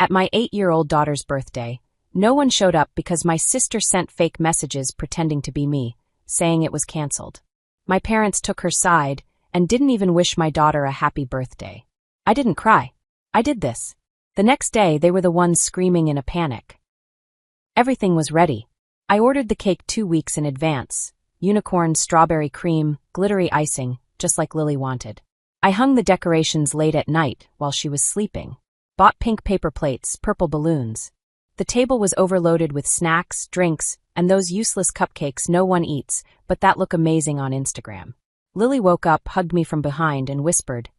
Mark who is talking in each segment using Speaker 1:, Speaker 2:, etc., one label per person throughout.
Speaker 1: At my 8-year-old daughter's birthday, no one showed up because my sister sent fake messages pretending to be me, saying it was canceled. My parents took her side and didn't even wish my daughter a happy birthday. I didn't cry. I did this. The next day, they were the ones screaming in a panic. Everything was ready. I ordered the cake 2 weeks in advance. Unicorn, strawberry cream, glittery icing, just like Lily wanted. I hung the decorations late at night while she was sleeping. Bought pink paper plates, purple balloons. The table was overloaded with snacks, drinks, and those useless cupcakes no one eats, but that look amazing on Instagram. Lily woke up, hugged me from behind, and whispered,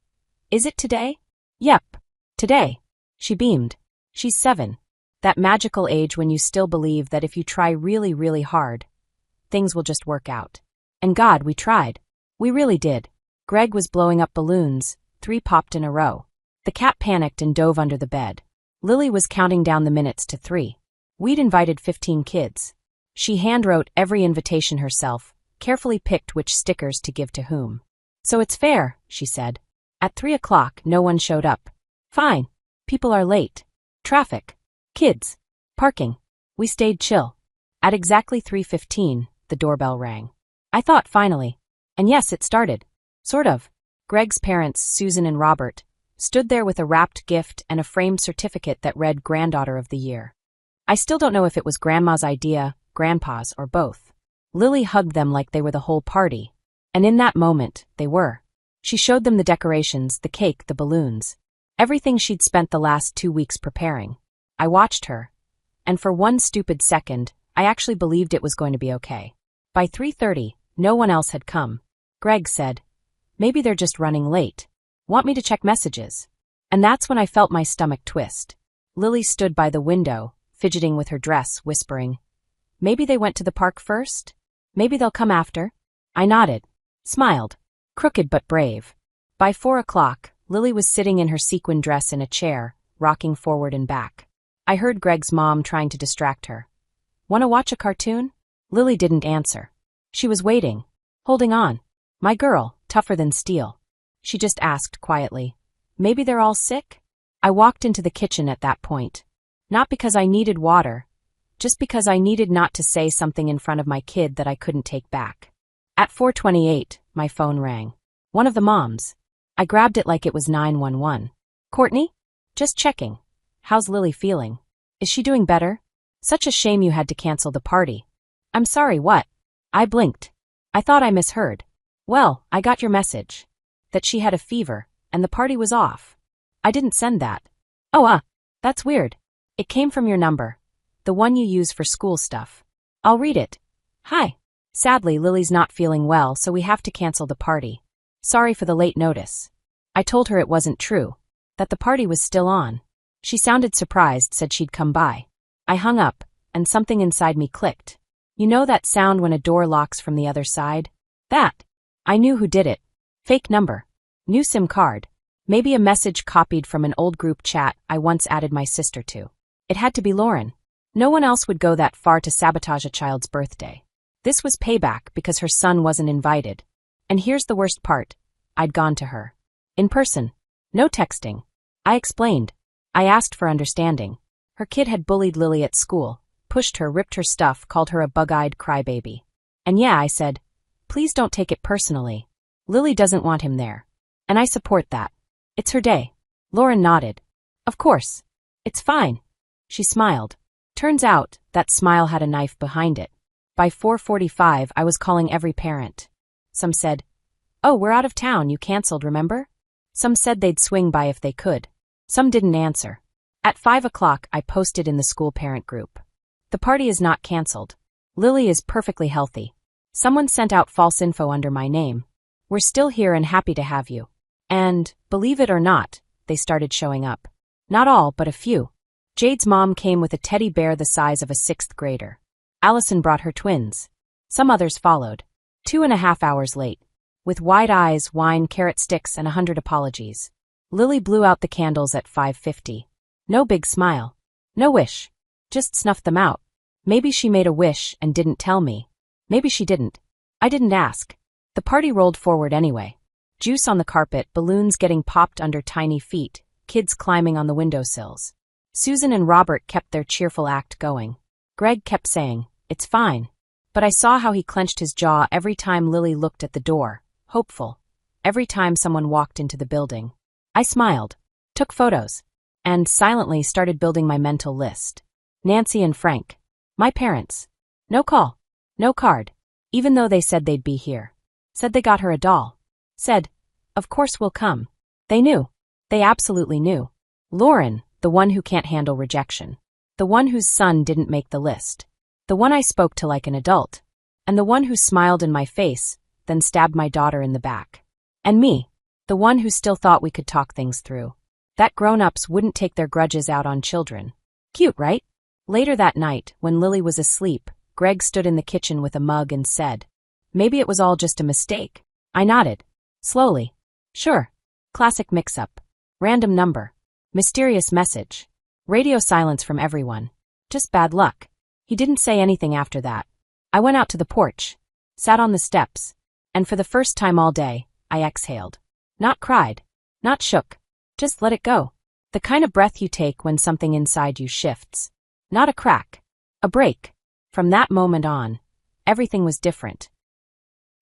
Speaker 1: "Is it today?" "Yep, today." She beamed. She's 7. That magical age when you still believe that if you try really, really hard, things will just work out. And God, we tried. We really did. Greg was blowing up balloons. 3 popped in a row. The cat panicked and dove under the bed. Lily was counting down the minutes to 3. We'd invited 15 kids. She handwrote every invitation herself, carefully picked which stickers to give to whom. "So it's fair," she said. At 3 o'clock, no one showed up. Fine. People are late. Traffic. Kids. Parking. We stayed chill. At exactly 3:15, the doorbell rang. I thought finally. And yes, it started. Sort of. Greg's parents, Susan and Robert, stood there with a wrapped gift and a framed certificate that read Granddaughter of the Year. I still don't know if it was Grandma's idea, Grandpa's, or both. Lily hugged them like they were the whole party. And in that moment, they were. She showed them the decorations, the cake, the balloons. Everything she'd spent the last 2 weeks preparing. I watched her. And for one stupid second, I actually believed it was going to be okay. By 3:30, no one else had come. Greg said, "Maybe they're just running late. Want me to check messages?" And that's when I felt my stomach twist. Lily stood by the window, fidgeting with her dress, whispering, "Maybe they went to the park first? Maybe they'll come after?" I nodded, smiled, crooked but brave. By 4 o'clock, Lily was sitting in her sequin dress in a chair, rocking forward and back. I heard Greg's mom trying to distract her. "Want to watch a cartoon?" Lily didn't answer. She was waiting, holding on. My girl, tougher than steel. She just asked quietly, "Maybe they're all sick?" I walked into the kitchen at that point. Not because I needed water, just because I needed not to say something in front of my kid that I couldn't take back. At 4:28, my phone rang. One of the moms. I grabbed it like it was 911. "Courtney? Just checking. How's Lily feeling? Is she doing better? Such a shame you had to cancel the party." "I'm sorry, what?" I blinked. I thought I misheard. "Well, I got your message. That she had a fever, and the party was off. I didn't send that." "Oh, that's weird. It came from your number. The one you use for school stuff." "I'll read it. Hi. Sadly, Lily's not feeling well, so we have to cancel the party. Sorry for the late notice." I told her it wasn't true, that the party was still on. She sounded surprised, said she'd come by. I hung up, and something inside me clicked. You know that sound when a door locks from the other side? That. I knew who did it. Fake number. New SIM card. Maybe a message copied from an old group chat I once added my sister to. It had to be Lauren. No one else would go that far to sabotage a child's birthday. This was payback because her son wasn't invited. And here's the worst part. I'd gone to her. In person. No texting. I explained. I asked for understanding. Her kid had bullied Lily at school, pushed her, ripped her stuff, called her a bug-eyed crybaby. And yeah, I said, "Please don't take it personally. Lily doesn't want him there. And I support that. It's her day." Lauren nodded. "Of course. It's fine." She smiled. Turns out, that smile had a knife behind it. By 4:45, I was calling every parent. Some said, "Oh, we're out of town, you canceled, remember?" Some said they'd swing by if they could. Some didn't answer. At 5 o'clock, I posted in the school parent group. "The party is not canceled. Lily is perfectly healthy. Someone sent out false info under my name. We're still here and happy to have you." And, believe it or not, they started showing up. Not all, but a few. Jade's mom came with a teddy bear the size of a 6th grader. Allison brought her twins. Some others followed. 2.5 hours late. With wide eyes, wine, carrot sticks, and 100 apologies. Lily blew out the candles at 5:50. No big smile. No wish. Just snuffed them out. Maybe she made a wish and didn't tell me. Maybe she didn't. I didn't ask. The party rolled forward anyway. Juice on the carpet, balloons getting popped under tiny feet, kids climbing on the windowsills. Susan and Robert kept their cheerful act going. Greg kept saying, "It's fine." But I saw how he clenched his jaw every time Lily looked at the door, hopeful. Every time someone walked into the building. I smiled, took photos, and silently started building my mental list. Nancy and Frank. My parents. No call. No card. Even though they said they'd be here. Said they got her a doll. Said, "Of course we'll come." They knew. They absolutely knew. Lauren, the one who can't handle rejection. The one whose son didn't make the list. The one I spoke to like an adult. And the one who smiled in my face, then stabbed my daughter in the back. And me. The one who still thought we could talk things through. That grown-ups wouldn't take their grudges out on children. Cute, right? Later that night, when Lily was asleep, Greg stood in the kitchen with a mug and said, "Maybe it was all just a mistake." I nodded. Slowly. Sure. Classic mix-up. Random number. Mysterious message. Radio silence from everyone. Just bad luck. He didn't say anything after that. I went out to the porch. Sat on the steps. And for the first time all day, I exhaled. Not cried. Not shook. Just let it go. The kind of breath you take when something inside you shifts. Not a crack. A break. From that moment on, everything was different.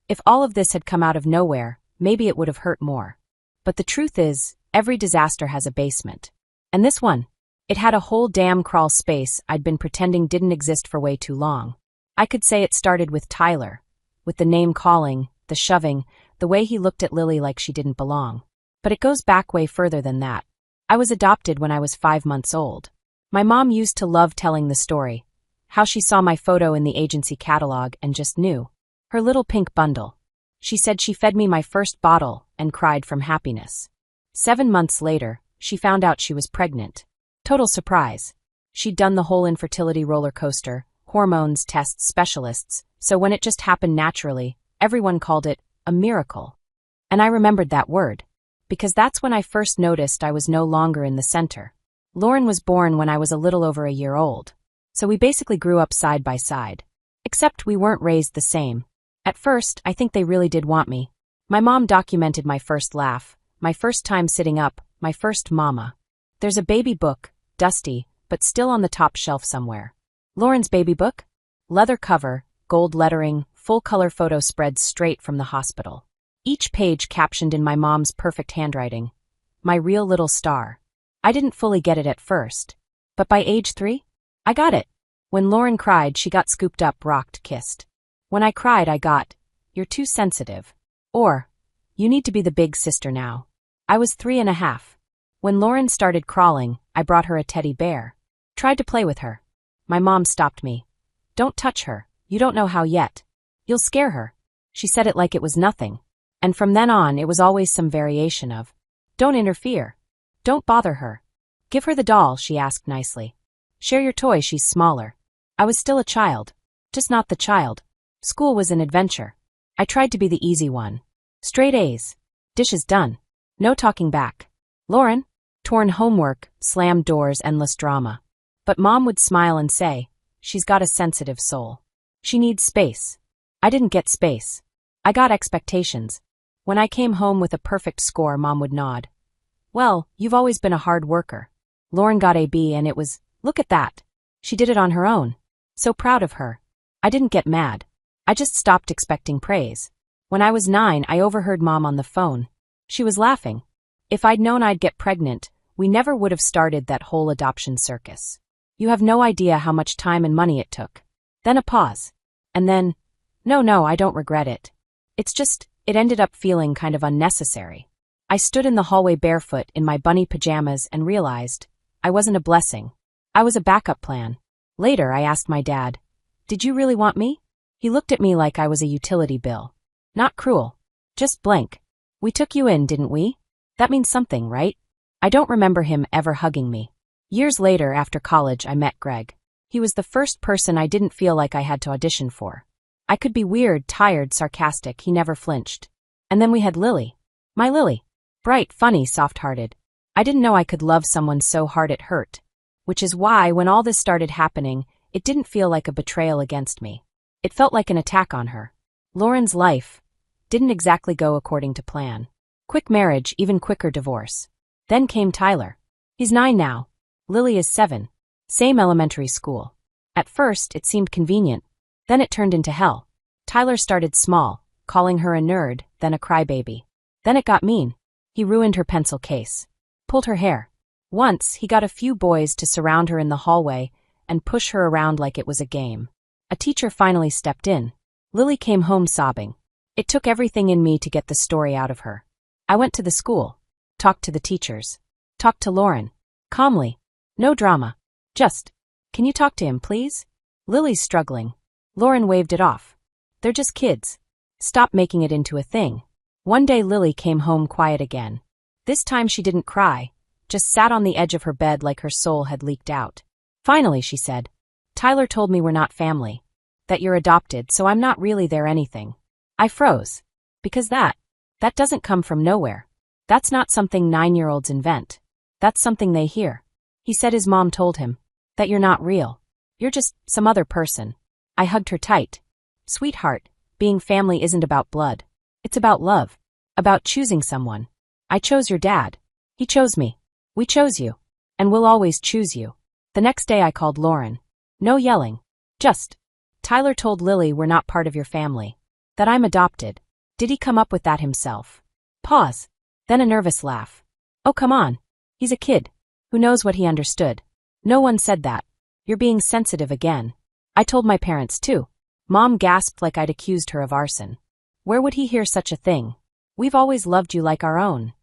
Speaker 1: If all of this had come out of nowhere, maybe it would have hurt more. But the truth is, every disaster has a basement. And this one, it had a whole damn crawl space I'd been pretending didn't exist for way too long. I could say it started with Tyler. With the name calling, the shoving, the way he looked at Lily like she didn't belong. But it goes back way further than that. I was adopted when I was 5 months old. My mom used to love telling the story. How she saw my photo in the agency catalog and just knew. Her little pink bundle. She said she fed me my first bottle and cried from happiness. 7 months later, she found out she was pregnant. Total surprise. She'd done the whole infertility roller coaster, hormones, tests, specialists, so when it just happened naturally, everyone called it a miracle. And I remembered that word. Because that's when I first noticed I was no longer in the center. Lauren was born when I was a little over a year old. So we basically grew up side by side. Except we weren't raised the same. At first, I think they really did want me. My mom documented my first laugh, my first time sitting up, my first mama. There's a baby book, dusty, but still on the top shelf somewhere. Lauren's baby book? Leather cover, gold lettering, full-color photo spreads straight from the hospital. Each page captioned in my mom's perfect handwriting. My real little star. I didn't fully get it at first. But by age 3, I got it. When Lauren cried, she got scooped up, rocked, kissed. When I cried, I got, "You're too sensitive." Or, "You need to be the big sister now." I was 3.5. When Lauren started crawling, I brought her a teddy bear. Tried to play with her. My mom stopped me. "Don't touch her. You don't know how yet. You'll scare her." She said it like it was nothing. And from then on, it was always some variation of, "Don't interfere. Don't bother her. Give her the doll," she asked nicely. "Share your toy, she's smaller." I was still a child. Just not the child. School was an adventure. I tried to be the easy one. Straight A's. Dishes done. No talking back. Lauren? Torn homework, slammed doors, endless drama. But Mom would smile and say, "She's got a sensitive soul. She needs space." I didn't get space. I got expectations. When I came home with a perfect score, Mom would nod. "Well, you've always been a hard worker." Lauren got a B and it was, "Look at that. She did it on her own. So proud of her." I didn't get mad. I just stopped expecting praise. When I was 9, I overheard Mom on the phone. She was laughing. If I'd known I'd get pregnant, we never would have started that whole adoption circus. You have no idea how much time and money it took. Then a pause. And then, no, I don't regret it. It's just, it ended up feeling kind of unnecessary. I stood in the hallway barefoot in my bunny pajamas and realized I wasn't a blessing. I was a backup plan. Later, I asked my dad, "Did you really want me?" He looked at me like I was a utility bill. Not cruel. Just blank. "We took you in, didn't we? That means something, right?" I don't remember him ever hugging me. Years later, after college, I met Greg. He was the first person I didn't feel like I had to audition for. I could be weird, tired, sarcastic, he never flinched. And then we had Lily. My Lily. Bright, funny, soft-hearted. I didn't know I could love someone so hard it hurt. Which is why, when all this started happening, it didn't feel like a betrayal against me. It felt like an attack on her. Lauren's life didn't exactly go according to plan. Quick marriage, even quicker divorce. Then came Tyler. He's 9 now. Lily is 7. Same elementary school. At first, it seemed convenient. Then it turned into hell. Tyler started small, calling her a nerd, then a crybaby. Then it got mean. He ruined her pencil case. Pulled her hair. Once, he got a few boys to surround her in the hallway and push her around like it was a game. A teacher finally stepped in. Lily came home sobbing. It took everything in me to get the story out of her. I went to the school. Talked to the teachers. Talked to Lauren. Calmly. No drama. Just, can you talk to him, please? Lily's struggling. Lauren waved it off. They're just kids. Stop making it into a thing. One day Lily came home quiet again. This time she didn't cry, just sat on the edge of her bed like her soul had leaked out. Finally, she said, Tyler told me we're not family. That you're adopted, so I'm not really their anything. I froze. Because that doesn't come from nowhere. That's not something 9-year-olds invent. That's something they hear. He said his mom told him. That you're not real. You're just some other person. I hugged her tight. Sweetheart, being family isn't about blood. It's about love. About choosing someone. I chose your dad. He chose me. We chose you. And we'll always choose you. The next day I called Lauren. No yelling. Just. Tyler told Lily we're not part of your family. That I'm adopted. Did he come up with that himself? Pause. Then a nervous laugh. Oh, come on. He's a kid. Who knows what he understood? No one said that. You're being sensitive again. I told my parents too. Mom gasped like I'd accused her of arson. Where would he hear such a thing? We've always loved you like our own.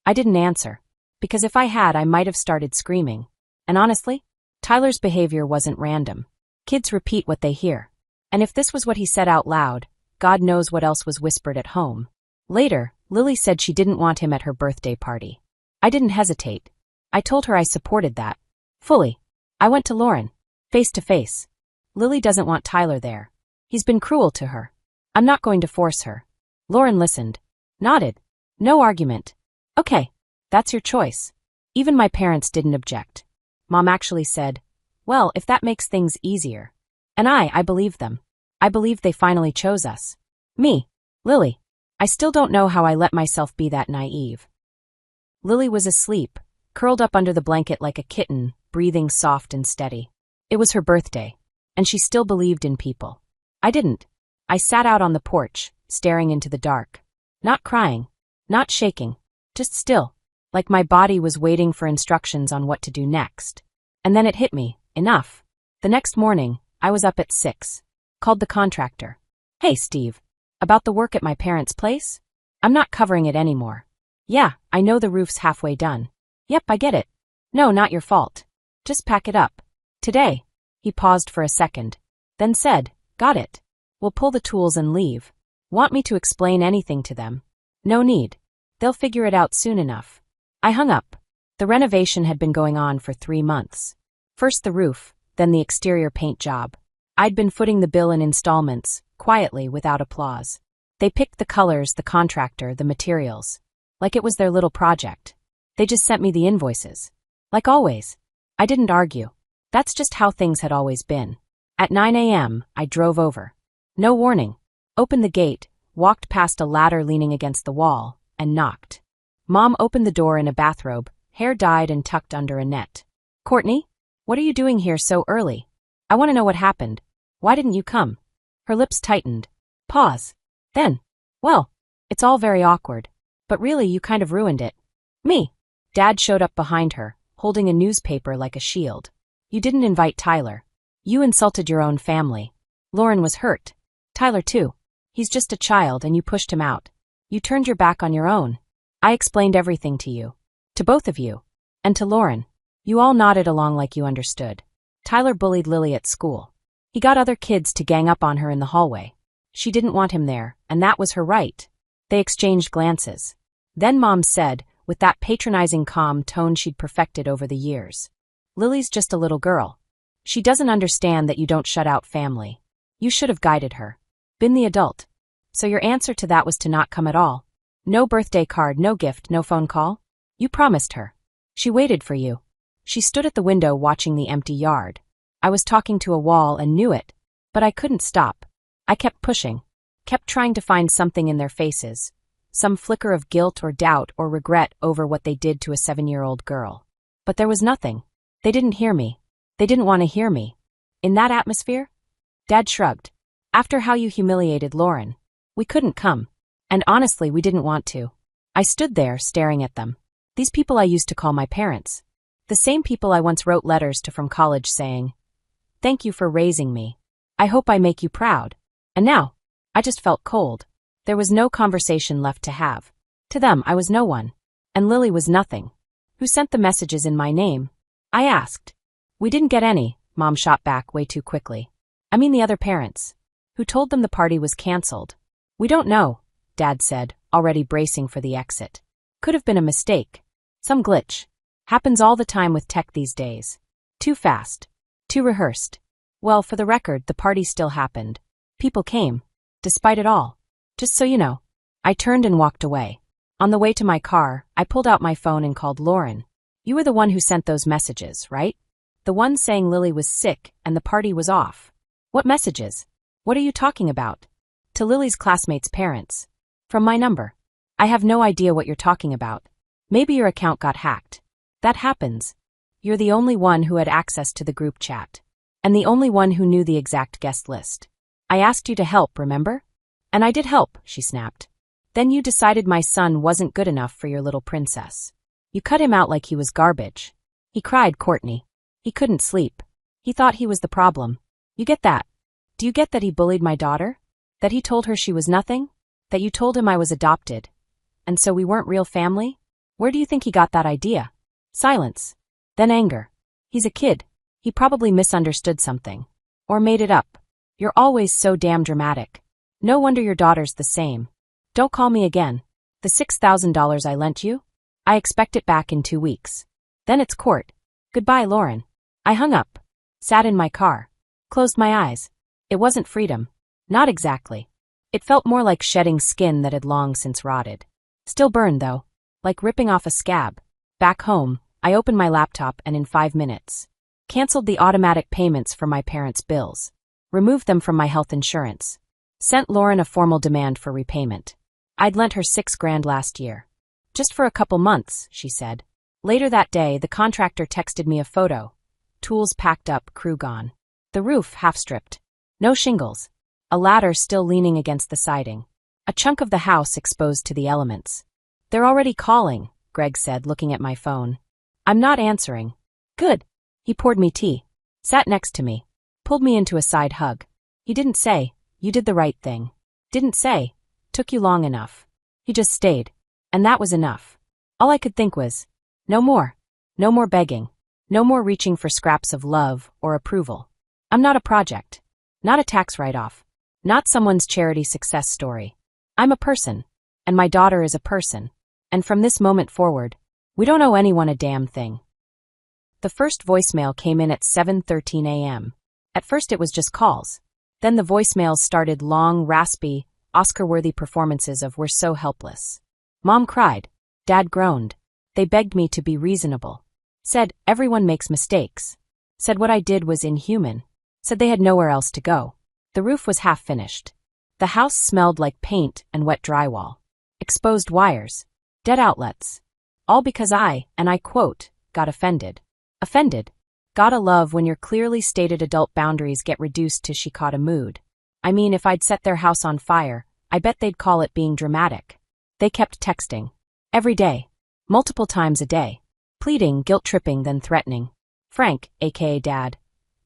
Speaker 1: I didn't answer. Because if I had, I might have started screaming. And honestly, Tyler's behavior wasn't random. Kids repeat what they hear. And if this was what he said out loud, God knows what else was whispered at home. Later, Lily said she didn't want him at her birthday party. I didn't hesitate. I told her I supported that. Fully. I went to Lauren. Face to face. Lily doesn't want Tyler there. He's been cruel to her. I'm not going to force her. Lauren listened. Nodded. No argument. Okay. That's your choice. Even my parents didn't object. Mom actually said, well, if that makes things easier. And I believed them. I believed they finally chose us. Me. Lily. I still don't know how I let myself be that naive. Lily was asleep, curled up under the blanket like a kitten, breathing soft and steady. It was her birthday, and she still believed in people. I didn't. I sat out on the porch, staring into the dark. Not crying. Not shaking. Just still. Like my body was waiting for instructions on what to do next. And then it hit me. Enough. The next morning, I was up at 6. Called the contractor. Hey, Steve. About the work at my parents' place? I'm not covering it anymore. Yeah, I know the roof's halfway done. Yep, I get it. No, not your fault. Just pack it up. Today. He paused for a second. Then said, got it. We'll pull the tools and leave. Want me to explain anything to them? No need. They'll figure it out soon enough. I hung up. The renovation had been going on for 3 months. First the roof, then the exterior paint job. I'd been footing the bill in installments, quietly, without applause. They picked the colors, the contractor, the materials. Like it was their little project. They just sent me the invoices. Like always. I didn't argue. That's just how things had always been. At 9 a.m., I drove over. No warning. Opened the gate, walked past a ladder leaning against the wall, and knocked. Mom opened the door in a bathrobe, hair dyed and tucked under a net. Courtney? What are you doing here so early? I want to know what happened. Why didn't you come? Her lips tightened. Pause. Then. Well, it's all very awkward. But really, you kind of ruined it. Me. Dad showed up behind her, holding a newspaper like a shield. You didn't invite Tyler. You insulted your own family. Lauren was hurt. Tyler too. He's just a child and you pushed him out. You turned your back on your own. I explained everything to you. To both of you. And to Lauren. You all nodded along like you understood. Tyler bullied Lily at school. He got other kids to gang up on her in the hallway. She didn't want him there, and that was her right. They exchanged glances. Then Mom said, with that patronizing calm tone she'd perfected over the years. Lily's just a little girl. She doesn't understand that you don't shut out family. You should have guided her. Been the adult. So your answer to that was to not come at all. No birthday card, no gift, no phone call? You promised her. She waited for you. She stood at the window watching the empty yard. I was talking to a wall and knew it. But I couldn't stop. I kept pushing. Kept trying to find something in their faces. Some flicker of guilt or doubt or regret over what they did to a 7-year-old girl. But there was nothing. They didn't hear me. They didn't want to hear me. In that atmosphere? Dad shrugged. After how you humiliated Lauren, we couldn't come. And honestly, we didn't want to. I stood there, staring at them. These people I used to call my parents. The same people I once wrote letters to from college saying, "Thank you for raising me. I hope I make you proud." And now, I just felt cold. There was no conversation left to have. To them, I was no one. And Lily was nothing. Who sent the messages in my name? I asked. We didn't get any, Mom shot back way too quickly. I mean the other parents. Who told them the party was canceled? We don't know, Dad said, already bracing for the exit. Could have been a mistake. Some glitch. Happens all the time with tech these days. Too fast. Too rehearsed. Well, for the record, the party still happened. People came. Despite it all. Just so you know. I turned and walked away. On the way to my car, I pulled out my phone and called Lauren. You were the one who sent those messages, right? The one saying Lily was sick and the party was off. What messages? What are you talking about? To Lily's classmates' parents. From my number. I have no idea what you're talking about. Maybe your account got hacked. That happens. You're the only one who had access to the group chat. And the only one who knew the exact guest list. I asked you to help, remember? And I did help, she snapped. Then you decided my son wasn't good enough for your little princess. You cut him out like he was garbage. He cried, Courtney. He couldn't sleep. He thought he was the problem. You get that? Do you get that he bullied my daughter? That he told her she was nothing? That you told him I was adopted? And so we weren't real family? Where do you think he got that idea? Silence. Then anger. He's a kid. He probably misunderstood something. Or made it up. You're always so damn dramatic. No wonder your daughter's the same. Don't call me again. The $6,000 I lent you? I expect it back in 2 weeks. Then it's court. Goodbye, Lauren. I hung up. Sat in my car. Closed my eyes. It wasn't freedom. Not exactly. It felt more like shedding skin that had long since rotted. Still burned, though. Like ripping off a scab. Back home, I opened my laptop and in 5 minutes. Canceled the automatic payments for my parents' bills. Removed them from my health insurance. Sent Lauren a formal demand for repayment. I'd lent her $6,000 last year. Just for a couple months, she said. Later that day, the contractor texted me a photo. Tools packed up, crew gone. The roof half-stripped. No shingles. A ladder still leaning against the siding. A chunk of the house exposed to the elements. They're already calling, Greg said, looking at my phone. I'm not answering. Good. He poured me tea. Sat next to me. Pulled me into a side hug. He didn't say, you did the right thing. Didn't say, took you long enough. He just stayed. And that was enough. All I could think was, no more. No more begging. No more reaching for scraps of love or approval. I'm not a project. Not a tax write-off. Not someone's charity success story. I'm a person. And my daughter is a person. And from this moment forward, we don't owe anyone a damn thing. The first voicemail came in at 7:13 a.m. At first it was just calls. Then the voicemails started long, raspy, Oscar-worthy performances of "We're so helpless." Mom cried. Dad groaned. They begged me to be reasonable. Said, everyone makes mistakes. Said what I did was inhuman. Said they had nowhere else to go. The roof was half finished. The house smelled like paint and wet drywall. Exposed wires. Dead outlets. All because and I quote, got offended. Offended. Gotta love when your clearly stated adult boundaries get reduced to she caught a mood. I mean, if I'd set their house on fire, I bet they'd call it being dramatic. They kept texting. Every day. Multiple times a day. Pleading, guilt-tripping, then threatening. Frank, aka Dad,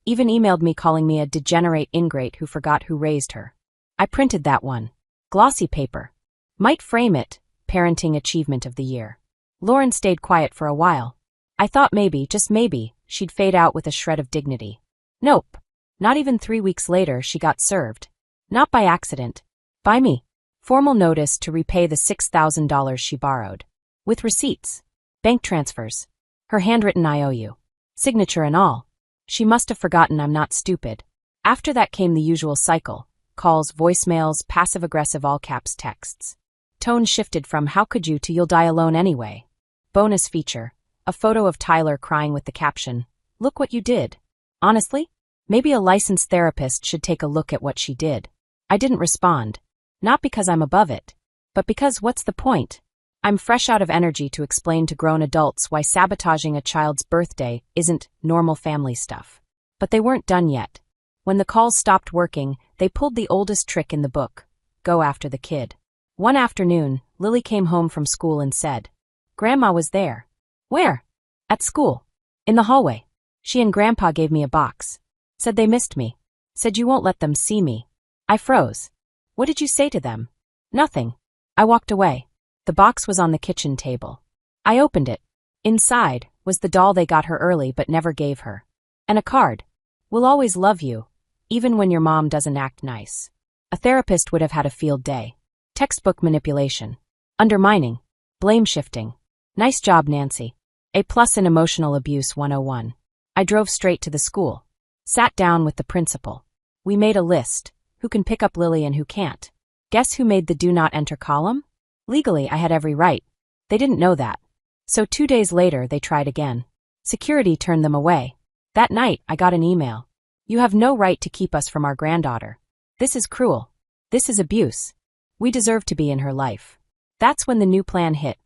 Speaker 1: even emailed me calling me a degenerate ingrate who forgot who raised her. I printed that one. Glossy paper. Might frame it, Parenting Achievement of the Year. Lauren stayed quiet for a while. I thought maybe, just maybe, she'd fade out with a shred of dignity. Nope. Not even 3 weeks later she got served. Not by accident. By me. Formal notice to repay the $6,000 she borrowed. With receipts. Bank transfers. Her handwritten IOU. Signature and all. She must have forgotten I'm not stupid. After that came the usual cycle. Calls, voicemails, passive-aggressive all-caps texts. Tone shifted from "how could you" to "you'll die alone anyway." Bonus feature. A photo of Tyler crying with the caption, "Look what you did." Honestly? Maybe a licensed therapist should take a look at what she did. I didn't respond. Not because I'm above it. But because what's the point? I'm fresh out of energy to explain to grown adults why sabotaging a child's birthday isn't normal family stuff. But they weren't done yet. When the calls stopped working, they pulled the oldest trick in the book: go after the kid. One afternoon, Lily came home from school and said, "Grandma was there." "Where?" "At school. In the hallway. She and Grandpa gave me a box. Said they missed me. Said you won't let them see me." I froze. "What did you say to them?" "Nothing." I walked away. The box was on the kitchen table. I opened it. Inside was the doll they got her early but never gave her. And a card. "We'll always love you, even when your mom doesn't act nice." A therapist would have had a field day. Textbook manipulation. Undermining. Blame shifting. Nice job, Nancy. A+ in Emotional Abuse 101. I drove straight to the school. Sat down with the principal. We made a list: who can pick up Lily and who can't. Guess who made the do not enter column? Legally, I had every right. They didn't know that. So 2 days later, they tried again. Security turned them away. That night, I got an email. "You have no right to keep us from our granddaughter. This is cruel. This is abuse. We deserve to be in her life." That's when the new plan hit.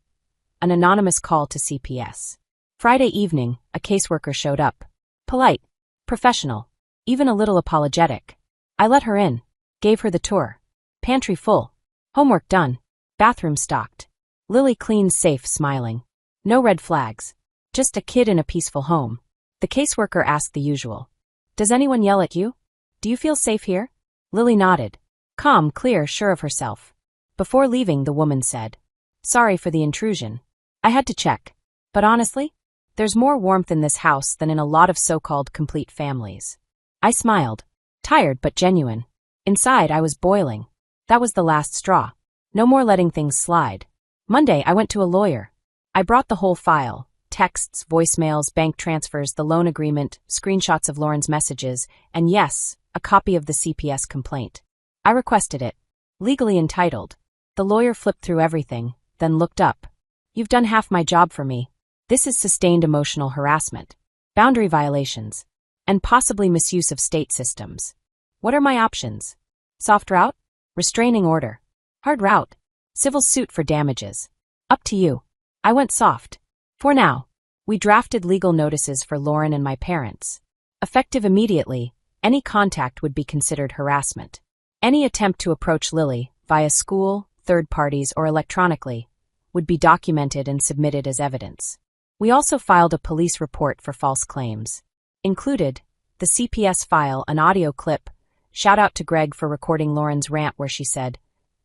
Speaker 1: An anonymous call to CPS. Friday evening, a caseworker showed up. Polite. Professional. Even a little apologetic. I let her in. Gave her the tour. Pantry full. Homework done. Bathroom stocked. Lily cleaned safe, smiling. No red flags. Just a kid in a peaceful home. The caseworker asked the usual. "Does anyone yell at you? Do you feel safe here?" Lily nodded. Calm, clear, sure of herself. Before leaving, the woman said, "Sorry for the intrusion. I had to check. But honestly, there's more warmth in this house than in a lot of so-called complete families." I smiled. Tired but genuine. Inside, I was boiling. That was the last straw. No more letting things slide. Monday, I went to a lawyer. I brought the whole file: texts, voicemails, bank transfers, the loan agreement, screenshots of Lauren's messages, and yes, a copy of the CPS complaint. I requested it. Legally entitled. The lawyer flipped through everything, then looked up. "You've done half my job for me. This is sustained emotional harassment, boundary violations, and possibly misuse of state systems. What are my options? Soft route? Restraining order. Hard route? Civil suit for damages. Up to you." I went soft. For now. We drafted legal notices for Lauren and my parents. Effective immediately, any contact would be considered harassment. Any attempt to approach Lily, via school, third parties, or electronically, would be documented and submitted as evidence. We also filed a police report for false claims. Included, the CPS file, an audio clip. Shout out to Greg for recording Lauren's rant where she said,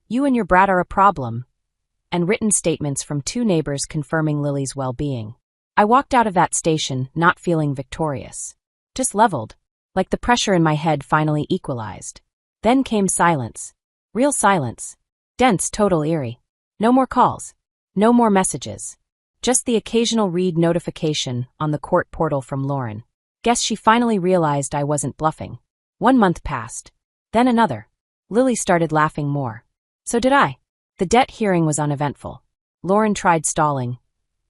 Speaker 1: "You and your brat are a problem," and written statements from 2 neighbors confirming Lily's well-being. I walked out of that station not feeling victorious. Just leveled, like the pressure in my head finally equalized. Then came silence. Real silence. Dense, total, eerie. No more calls. No more messages. Just the occasional read notification on the court portal from Lauren. Guess she finally realized I wasn't bluffing. 1 month passed. Then another. Lily started laughing more. So did I. The debt hearing was uneventful. Lauren tried stalling.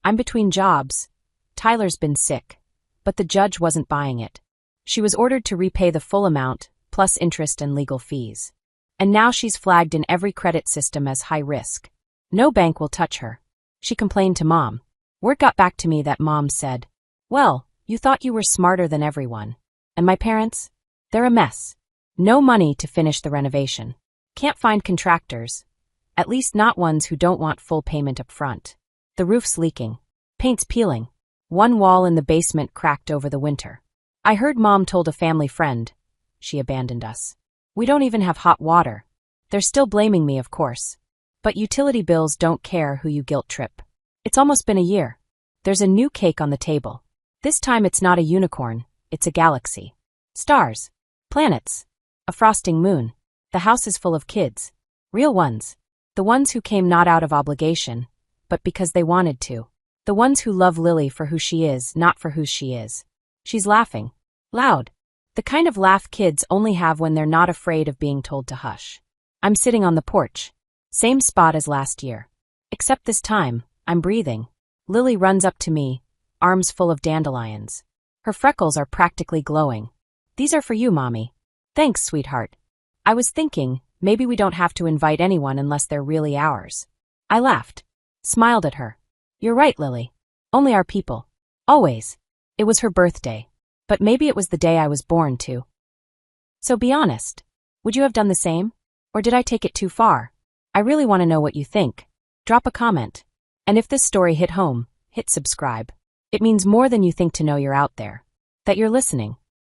Speaker 1: "I'm between jobs. Tyler's been sick." But the judge wasn't buying it. She was ordered to repay the full amount, plus interest and legal fees. And now she's flagged in every credit system as high risk. No bank will touch her. She complained to Mom. Word got back to me that Mom said, "Well, you thought you were smarter than everyone." And my parents? They're a mess. No money to finish the renovation. Can't find contractors. At least not ones who don't want full payment up front. The roof's leaking. Paint's peeling. One wall in the basement cracked over the winter. I heard Mom told a family friend. She abandoned us. We don't even have hot water. They're still blaming me, of course. But utility bills don't care who you guilt trip. It's almost been a year. There's a new cake on the table. This time it's not a unicorn, it's a galaxy. Stars. Planets. A frosting moon. The house is full of kids. Real ones. The ones who came not out of obligation, but because they wanted to. The ones who love Lily for who she is, not for who she is. She's laughing. Loud. The kind of laugh kids only have when they're not afraid of being told to hush. I'm sitting on the porch. Same spot as last year. Except this time, I'm breathing. Lily runs up to me, arms full of dandelions. Her freckles are practically glowing. "These are for you, Mommy." "Thanks, sweetheart. I was thinking, maybe we don't have to invite anyone unless they're really ours." I laughed. Smiled at her. You're right, Lily. Only our people. Always. It was her birthday. But maybe it was the day I was born, too. So be honest. Would you have done the same? Or did I take it too far? I really want to know what you think. Drop a comment. And if this story hit home, hit subscribe. It means more than you think to know you're out there. That you're listening.